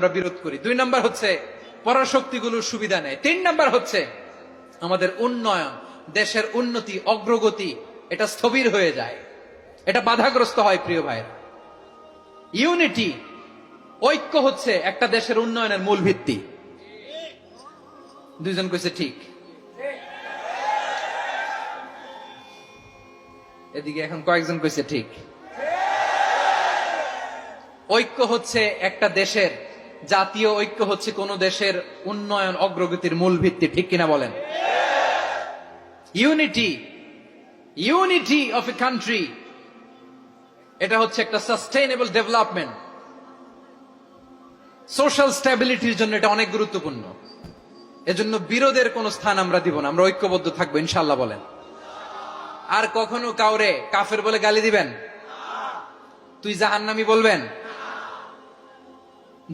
আমরা বিরোধ করি। 2 নাম্বার হচ্ছে পরাশক্তিগুলোর সুবিধা নেয়। 3 নাম্বার হচ্ছে আমাদের উন্নয়ন, দেশের উন্নতি, অগ্রগতি এটা স্থবির হয়ে যায়, এটা বাধাগ্রস্ত হয়। প্রিয় ভাইয়েরা, ইউনিটি, ঐক্য হচ্ছে একটা দেশের উন্নয়নের মূল ভিত্তি। 2 জন কইছে ঠিক। এদিকে এখন কয়েকজন কইছে ঠিক। ঐক্য হচ্ছে একটা দেশের, জাতীয় ঐক্য হচ্ছে কোন দেশের উন্নয়ন অগ্রগতির মূল ভিত্তি, ঠিক কিনা বলেন? Unity, unity of a country, এটা হচ্ছে একটা সাস্টেইনেবল ডেভেলপমেন্ট, সোশ্যাল স্ট্যাবিলিটির জন্য এটা অনেক গুরুত্বপূর্ণ। এজন্য বিরোধের কোন স্থান আমরা দিব না, আমরা ঐক্যবদ্ধ থাকবো ইনশাআল্লাহ বলেন। আর কখনো কাউরে কাফের বলে গালি দিবেন? তুই জাহান্নামী বলবেন?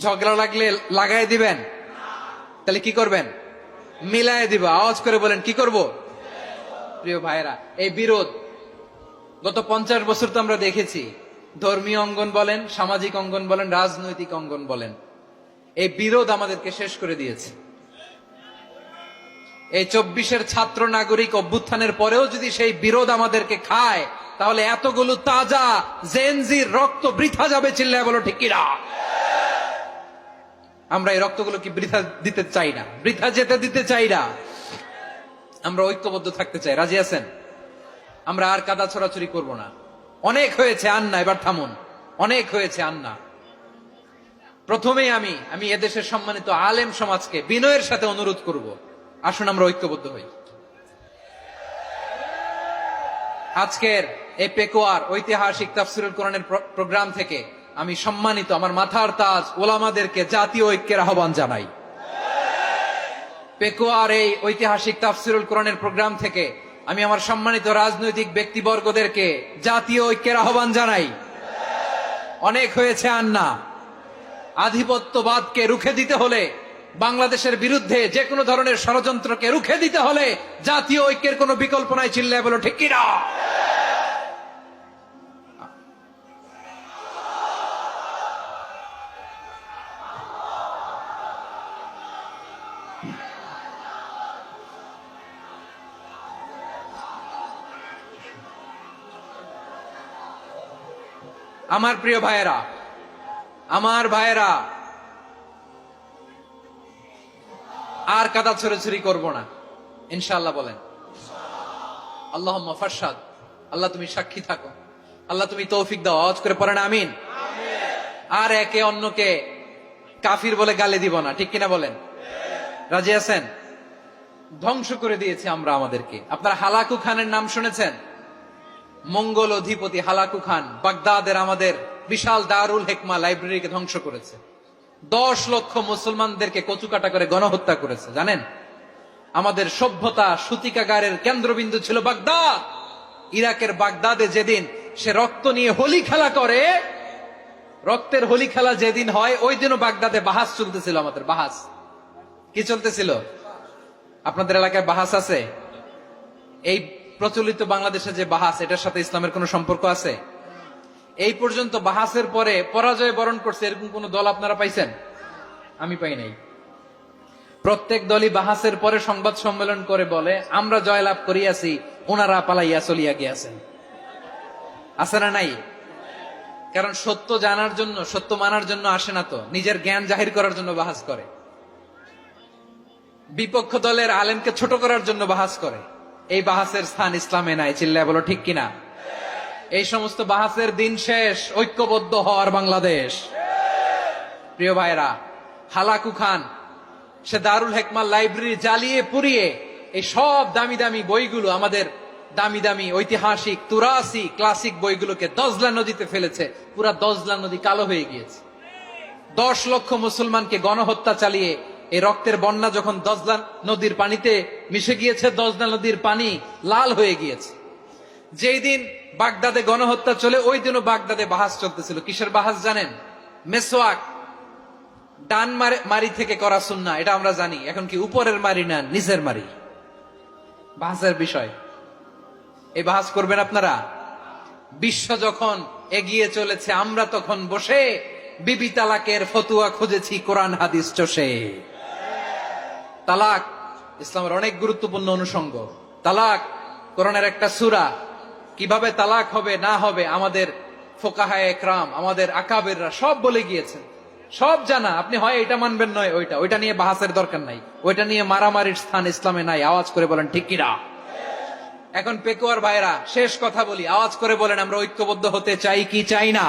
ঝগড়া লাগলে লাগাই দিবেন? তাহলে কি করবেন? মিলায় দিব। আওয়াজ করে বলেন, কি করব? প্রিয় ভাইরা, এই বিরোধ গত 50 বছর তো আমরা দেখেছি। ধর্মীয় অঙ্গন বলেন, সামাজিক অঙ্গন বলেন, রাজনৈতিক অঙ্গন বলেন, এই বিরোধ আমাদেরকে শেষ করে দিয়েছে। এই 24-এর ছাত্র নাগরিক অভ্যুত্থানের পরেও যদি সেই বিরোধ আমাদেরকে খায়, তাহলে এতগুলো তাজা জেনজির রক্ত বৃথা যাবে। চিল্লায় বলো ঠিক কিনা? আমরা এই রক্তগুলো কি বৃথা দিতে চাই না, বৃথা যেতে দিতে চাই না। আমরা ঐক্যবদ্ধ থাকতে চাই। রাজি আছেন? আমরা আর কাদা ছড়াছড়ি করব না। অনেক হয়েছে আন্না, এবার থামুন। অনেক হয়েছে আন্না। প্রথমেই আমি এদেশের সম্মানিত আলেম সমাজকে বিনয়ের সাথে অনুরোধ করব, আসুন আমরা ঐক্যবদ্ধ হই। আজকের এই পেকুয়ার ঐতিহাসিক তাফসীরুল কোরআনের প্রোগ্রাম থেকে আমি সম্মানিত আমার মাথার তাজ ওলামাদেরকে জাতীয় ঐক্যের আহ্বান জানাই। পেকুয়ার এই ঐতিহাসিক তাফসীরুল কোরআনের প্রোগ্রাম থেকে আমি আমার সম্মানিত রাজনৈতিক ব্যক্তিবর্গদেরকে জাতীয় ঐক্যের আহ্বান জানাই। অনেক হয়েছে আন্না। আধিপত্যবাদকে রুখে দিতে হলে, বাংলাদেশের বিরুদ্ধে যে কোনো ধরনের ষড়যন্ত্রকে রুখে দিতে হলে জাতীয় ঐক্যের কোনো বিকল্প নাই। চিল্লায় বলো ঠিক কিনা? আমার প্রিয় ভাইয়েরা, আমার ভাইয়েরা, আর কাদা ছড়াছড়ি করব না ইনশাআল্লাহ বলেন। আল্লাহুম্মা ফারশাদ। আল্লাহ তুমি সাক্ষী থাকো, আল্লাহ তুমি তৌফিক দাও। আওয়াজ করে পড়েন আমিন। আর একে অন্যকে কাফির বলে গালি দিব না, ঠিক কিনা বলেন? রাজি আছেন? ধ্বংস করে দিয়েছি আমরা আমাদেরকে। আপনারা হালাকু খানের নাম শুনেছেন? মঙ্গল অধিপতি হালাকু খান বাগদাদের আমাদের বিশাল দারুল হিকমা লাইব্রেরিকে ধ্বংস করেছে। 10 লক্ষ মুসলমানদেরকে কচুকাটা করে গণহত্যা করেছে। জানেন, আমাদের সভ্যতা সূতিকাগারের কেন্দ্রবিন্দু ছিল বাগদাদ। ইরাকের বাগদাদে যেদিন সে রক্ত নিয়ে হোলি খেলা করে, রক্তের হোলি খেলা যেদিন হয়, ওই দিনও বাগদাদে বাহাস চলতেছিল। আমাদের বাহাস কি চলতেছিল? আপনাদের এলাকায় বাহাস আছে? এই প্রচলিত বাংলাদেশে যে বাহাস, এটার সাথে ইসলামের কোন সম্পর্ক আছে? এই পর্যন্ত বাহাসের পরে পরাজয় বরণ করছে এরকম কোন দল আপনারা পাইছেন? আমি পাই নাই। প্রত্যেক দলই বাহাসের পরে সংবাদ সম্মেলন করে বলে, আমরা জয়লাভ করিয়াছি, ওনারা পালাইয়া চলিয়া গিয়াছেন। আছে না নাই? কারণ সত্য জানার জন্য, সত্য মানার জন্য আসে না তো, নিজের জ্ঞান জাহির করার জন্য বাহাস করে। বিপক্ষ দলের আলেমকে ছোট করার জন্য বাহাস করে। এই বাহাসের স্থান ইসলামে নাই। চিল্লায় বলো ঠিক কিনা? এই সমস্ত বাহাসের দিন শেষ। ঐক্যবদ্ধ হওয়ার বাংলাদেশ। প্রিয় ভাইরা, হালাকু খান সে দারুল হিকমা লাইব্রেরি জ্বালিয়ে পুড়িয়ে এই সব দামি দামি বইগুলো, আমাদের দামি দামি ঐতিহাসিক তুরাসি ক্লাসিক বইগুলোকে দজলা নদীতে ফেলেছে। পুরা দজলা নদী কালো হয়ে গিয়েছে। 10 লক্ষ মুসলমানকে গণহত্যা চালিয়ে এই রক্তের বন্যা যখন দজলা নদীর পানিতে মিশে গিয়েছে, দজলা নদীর পানি লাল হয়ে গিয়েছে। যেই দিন বাগদাদে গণহত্যা চলে, ওই দিনও বাগদাদে বাহাস চলতেছিল। কিসের বাহাস জানেন? মেসওয়াক, ডান মারি থেকে করা সুন্নাহ, এটা আমরা জানি। এখন কি উপরের মারি না নিচের মারি? বাহাসের বিষয়। এই বাহাস করবেন আপনারা? বিশ্ব যখন এগিয়ে চলেছে, আমরা তখন বসে বিবি তালাকের ফতুয়া খুঁজেছি কোরআন হাদিস চষে। তালাক ইসলামের অনেক গুরুত্বপূর্ণ অনুষঙ্গ। তালাক কোরআনের একটা সূরা। কিভাবে তালাক হবে না হবে আমাদের ফোকাহায়ে একরাম, আমাদের আকাবেররা সব বলে গিয়েছেন, সব জানা। আপনি হয় এটা মানবেন নয় ওইটা নিয়ে বাহাসের দরকার নাই, ওইটা নিয়ে মারামারির স্থান ইসলামে নাই। আওয়াজ করে বলেন ঠিক কিনা? এখন পেকুয়ার ভাইরা শেষ কথা বলি, আওয়াজ করে বলেন আমরা ঐক্যবদ্ধ হতে চাই কি চাই না?